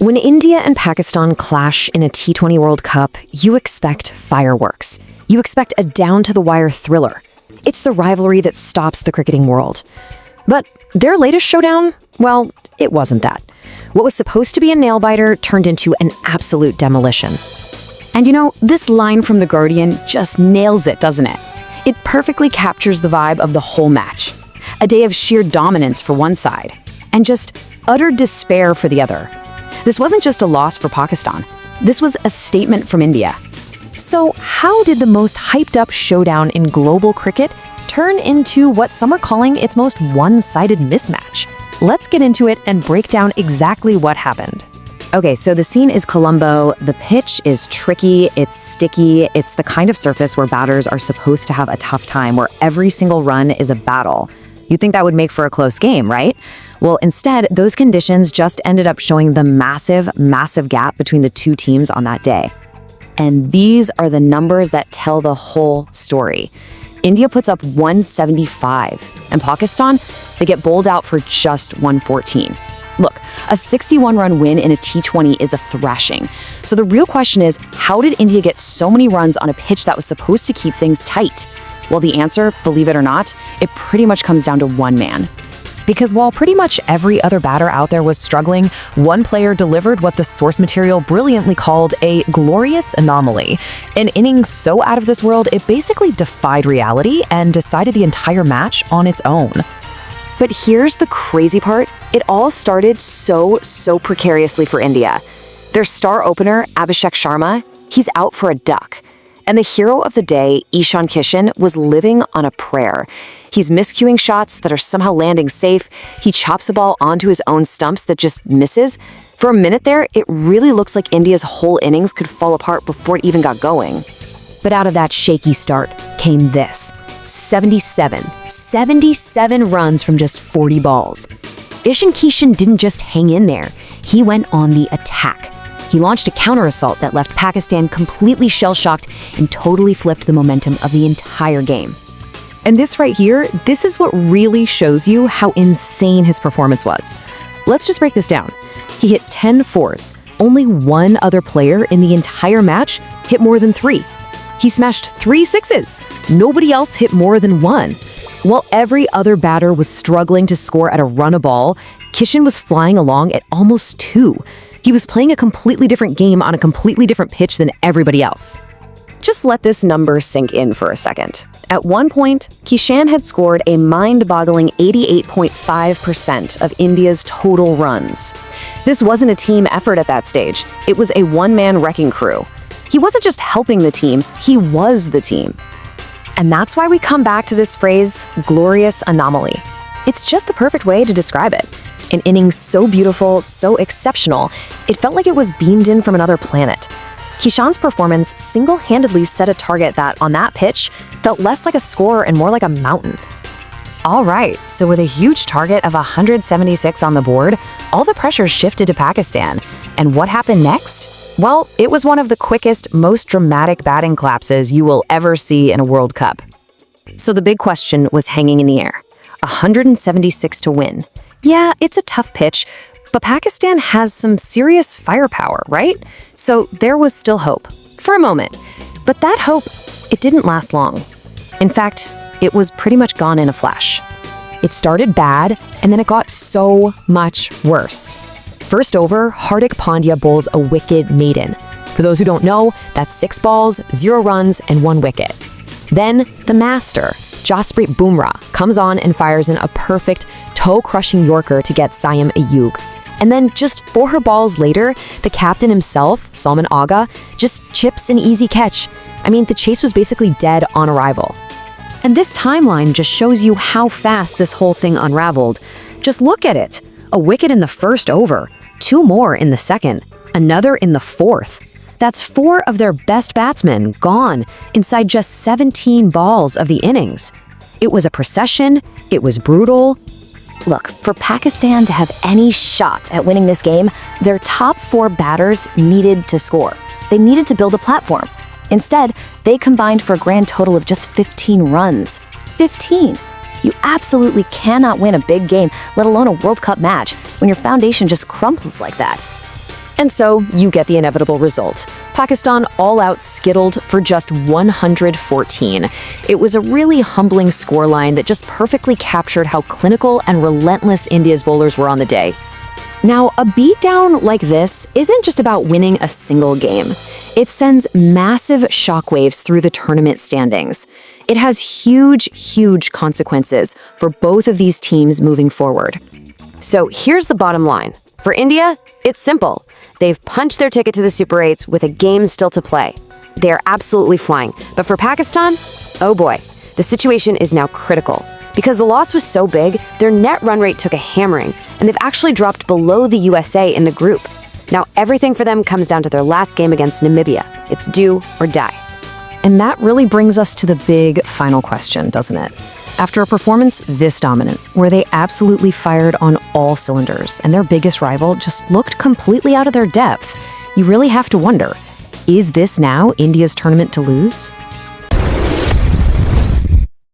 When India and Pakistan clash in a T20 World Cup, you expect fireworks. You expect a down-to-the-wire thriller. It's the rivalry that stops the cricketing world. But their latest showdown, well, it wasn't that. What was supposed to be a nail-biter turned into an absolute demolition. And you know, this line from The Guardian just nails it, doesn't it? It perfectly captures the vibe of the whole match. A day of sheer dominance for one side, and just utter despair for the other. This wasn't just a loss for Pakistan. This was a statement from India. So how did the most hyped-up showdown in global cricket turn into what some are calling its most one-sided mismatch? Let's get into it and break down exactly what happened. Okay, so the scene is Colombo. The pitch is tricky, it's sticky, it's the kind of surface where batters are supposed to have a tough time, where every single run is a battle. You'd think that would make for a close game, right? Well, instead, those conditions just ended up showing the massive gap between the two teams on that day. And these are the numbers that tell the whole story. India puts up 175, and Pakistan, they get bowled out for just 114. Look, a 61-run win in a T20 is a thrashing. So the real question is, how did India get so many runs on a pitch that was supposed to keep things tight? Well, the answer, believe it or not, it pretty much comes down to one man. Because while pretty much every other batter out there was struggling, one player delivered what the source material brilliantly called a glorious anomaly. An inning so out of this world, it basically defied reality and decided the entire match on its own. But here's the crazy part. It all started so precariously for India. Their star opener, Abhishek Sharma, he's out for a duck. And the hero of the day, Ishan Kishan, was living on a prayer. He's miscuing shots that are somehow landing safe. He chops a ball onto his own stumps that just misses. For a minute there, it really looks like India's whole innings could fall apart before it even got going. But out of that shaky start came this. 77 runs from just 40 balls. Ishan Kishan didn't just hang in there. He went on the attack. He launched a counter-assault that left Pakistan completely shell-shocked and totally flipped the momentum of the entire game. And this right here, this is what really shows you how insane his performance was. Let's just break this down. He hit 10 fours. Only one other player in the entire match hit more than 3. He smashed 3 sixes. Nobody else hit more than 1. While every other batter was struggling to score at a run a ball, Kishan was flying along at almost 2. He was playing a completely different game on a completely different pitch than everybody else. Just let this number sink in for a second. At one point, Kishan had scored a mind-boggling 88.5% of India's total runs. This wasn't a team effort at that stage. It was a one-man wrecking crew. He wasn't just helping the team, he was the team. And that's why we come back to this phrase, glorious anomaly. It's just the perfect way to describe it. An inning so beautiful, so exceptional, it felt like it was beamed in from another planet. Kishan's performance single-handedly set a target that, on that pitch, felt less like a score and more like a mountain. All right, so with a huge target of 176 on the board, all the pressure shifted to Pakistan. And what happened next? Well, it was one of the quickest, most dramatic batting collapses you will ever see in a World Cup. So the big question was hanging in the air. 176 to win. Yeah, it's a tough pitch, but Pakistan has some serious firepower, right? So there was still hope, for a moment. But that hope, it didn't last long. In fact, it was pretty much gone in a flash. It started bad, and then it got so much worse. First over, Hardik Pandya bowls a wicket-maiden. For those who don't know, that's 6 balls, 0 runs, and 1 wicket. Then, the master, Jasprit Bumrah, comes on and fires in a perfect, toe-crushing Yorker to get Saim Ayub. And then just 4 balls later, the captain himself, Salman Agha, just chips an easy catch. I mean, the chase was basically dead on arrival. And this timeline just shows you how fast this whole thing unraveled. Just look at it. A wicket in the first over, 2 more in the second, another in the fourth. That's 4 of their best batsmen gone inside just 17 balls of the innings. It was a procession, it was brutal. Look, for Pakistan to have any shot at winning this game, their top 4 batters needed to score. They needed to build a platform. Instead, they combined for a grand total of just 15 runs. 15! You absolutely cannot win a big game, let alone a World Cup match, when your foundation just crumbles like that. And so you get the inevitable result. Pakistan all out skittled for just 114. It was a really humbling scoreline that just perfectly captured how clinical and relentless India's bowlers were on the day. Now, a beatdown like this isn't just about winning a single game. It sends massive shockwaves through the tournament standings. It has huge consequences for both of these teams moving forward. So here's the bottom line. For India, it's simple. They've punched their ticket to the Super 8s with a game still to play. They are absolutely flying. But for Pakistan, oh boy, the situation is now critical. Because the loss was so big, their net run rate took a hammering, and they've actually dropped below the USA in the group. Now everything for them comes down to their last game against Namibia. It's do or die. And that really brings us to the big final question, doesn't it? After a performance this dominant, where they absolutely fired on all cylinders and their biggest rival just looked completely out of their depth, you really have to wonder, is this now India's tournament to lose?